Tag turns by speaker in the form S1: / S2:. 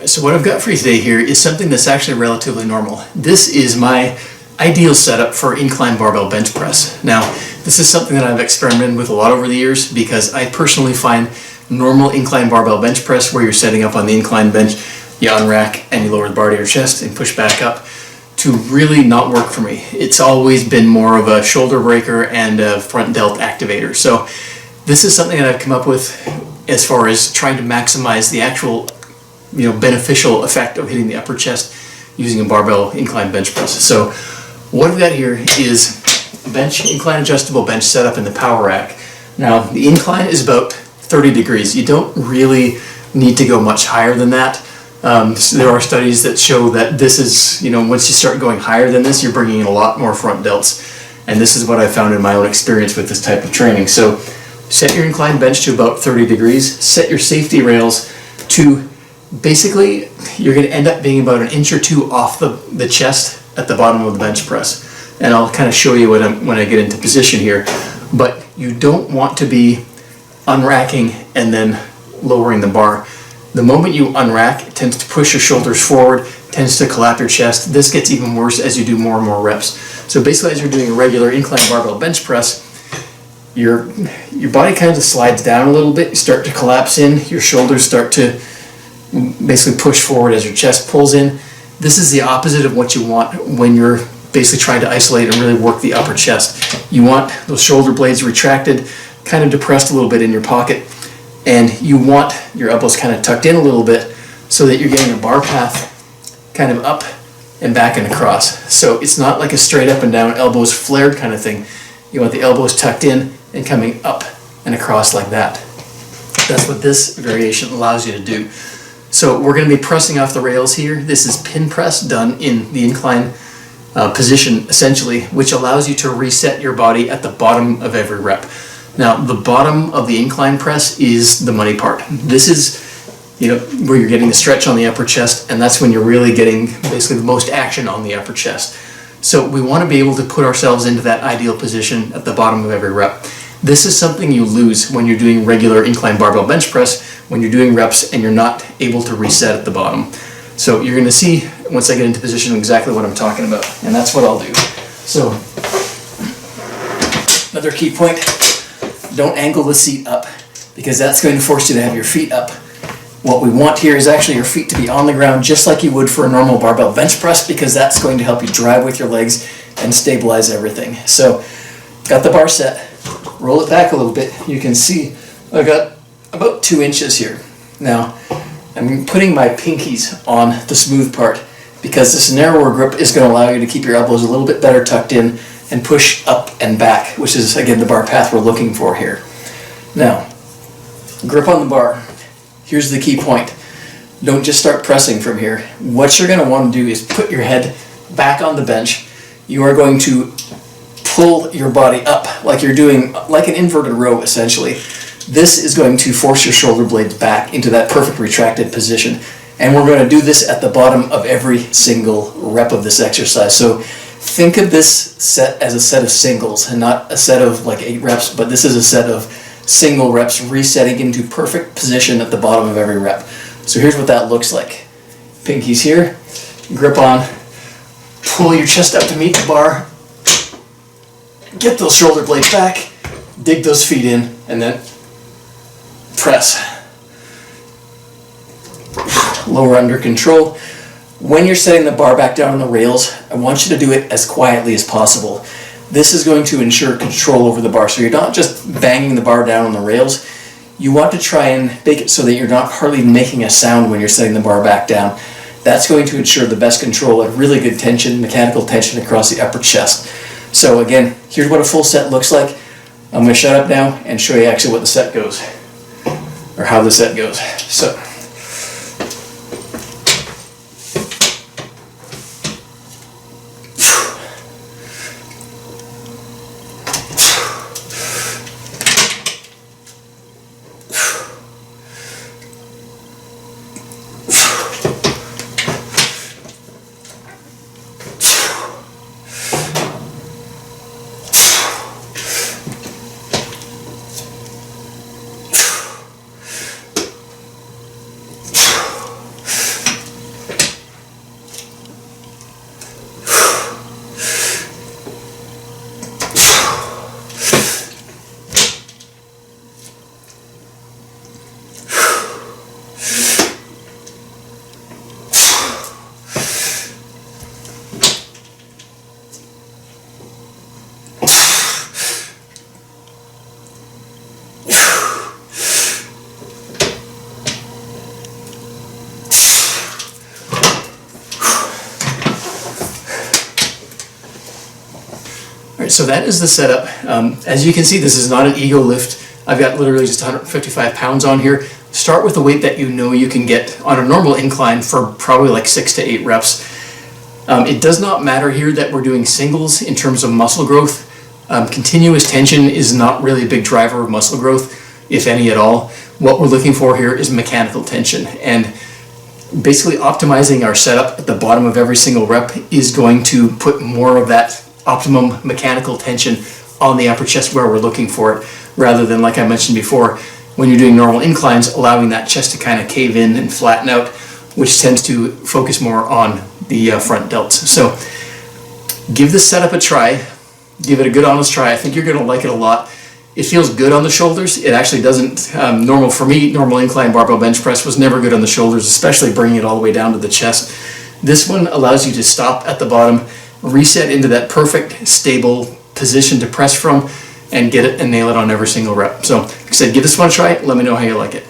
S1: So what I've got for you today here is something that's actually relatively normal. This is my ideal setup for incline barbell bench press. Now, this is something that I've experimented with a lot over the years because I personally find normal incline barbell bench press, where you're setting up on the incline bench, you unrack and you lower the bar to your chest and push back up, to really not work for me. It's always been more of a shoulder breaker and a front delt activator. So this is something that I've come up with as far as trying to maximize the actual beneficial effect of hitting the upper chest using a barbell incline bench press. So what I've got here is a bench, incline adjustable bench setup in the power rack. Now the incline is about 30 degrees. You don't really need to go much higher than that. So there are studies that show that this is, once you start going higher than this, you're bringing in a lot more front delts. And this is what I found in my own experience with this type of training. So set your incline bench to about 30 degrees, set your safety rails to basically, you're going to end up being about an inch or two off the chest at the bottom of the bench press. And I'll kind of show you when I get into position here. But you don't want to be unracking and then lowering the bar. The moment you unrack, it tends to push your shoulders forward, tends to collapse your chest. This gets even worse as you do more and more reps. So basically, as you're doing a regular incline barbell bench press, your body kind of slides down a little bit. You start to collapse in. Your shoulders start to basically push forward as your chest pulls in. This is the opposite of what you want when you're basically trying to isolate and really work the upper chest. You want those shoulder blades retracted, kind of depressed a little bit in your pocket, and you want your elbows kind of tucked in a little bit so that you're getting a bar path kind of up and back and across. So it's not like a straight up and down, elbows flared kind of thing. You want the elbows tucked in and coming up and across like that. That's what this variation allows you to do. So we're going to be pressing off the rails here. This is pin press done in the incline position essentially, which allows you to reset your body at the bottom of every rep. Now the bottom of the incline press is the money part. This is where you're getting the stretch on the upper chest, and that's when you're really getting basically the most action on the upper chest. So we want to be able to put ourselves into that ideal position at the bottom of every rep. This is something you lose when you're doing regular incline barbell bench press, when you're doing reps and you're not able to reset at the bottom. So you're going to see, once I get into position, exactly what I'm talking about, and that's what I'll do. So another key point, don't angle the seat up, because that's going to force you to have your feet up. What we want here is actually your feet to be on the ground just like you would for a normal barbell bench press, because that's going to help you drive with your legs and stabilize everything. So got the bar set, roll it back a little bit. You can see I've got about 2 inches here. Now I'm putting my pinkies on the smooth part because this narrower grip is going to allow you to keep your elbows a little bit better tucked in and push up and back, which is again the bar path we're looking for here. Now, grip on the bar. Here's the key point. Don't just start pressing from here. What you're going to want to do is put your head back on the bench. You are going to pull your body up like you're doing like an inverted row essentially. This is going to force your shoulder blades back into that perfect retracted position. And we're going to do this at the bottom of every single rep of this exercise. So think of this set as a set of singles and not a set of like 8 reps, but this is a set of single reps resetting into perfect position at the bottom of every rep. So here's what that looks like. Pinkies here, grip on, pull your chest up to meet the bar, get those shoulder blades back, dig those feet in, and then press. Lower under control. When you're setting the bar back down on the rails, I want you to do it as quietly as possible. This is going to ensure control over the bar. So you're not just banging the bar down on the rails. You want to try and make it so that you're not hardly making a sound when you're setting the bar back down. That's going to ensure the best control and really good tension, mechanical tension across the upper chest. So again, here's what a full set looks like. I'm going to shut up now and show you actually what the set goes, or how the set goes. So right, so that is the setup. As you can see, this is not an ego lift. I've got literally just 155 pounds on here. Start with a weight that you know you can get on a normal incline for probably like 6 to 8 reps. It does not matter here that we're doing singles in terms of muscle growth. Continuous tension is not really a big driver of muscle growth, if any at all. What we're looking for here is mechanical tension, and basically optimizing our setup at the bottom of every single rep is going to put more of that optimum mechanical tension on the upper chest where we're looking for it, rather than, like I mentioned before, when you're doing normal inclines, allowing that chest to kind of cave in and flatten out, which tends to focus more on the front delts. So give this setup a try. Give it a good honest try. I think you're going to like it a lot. It feels good on the shoulders. It actually doesn't, for me, normal incline barbell bench press was never good on the shoulders, especially bringing it all the way down to the chest. This one allows you to stop at the bottom, reset into that perfect, stable position to press from, and get it and nail it on every single rep. So, like I said, give this one a try. Let me know how you like it.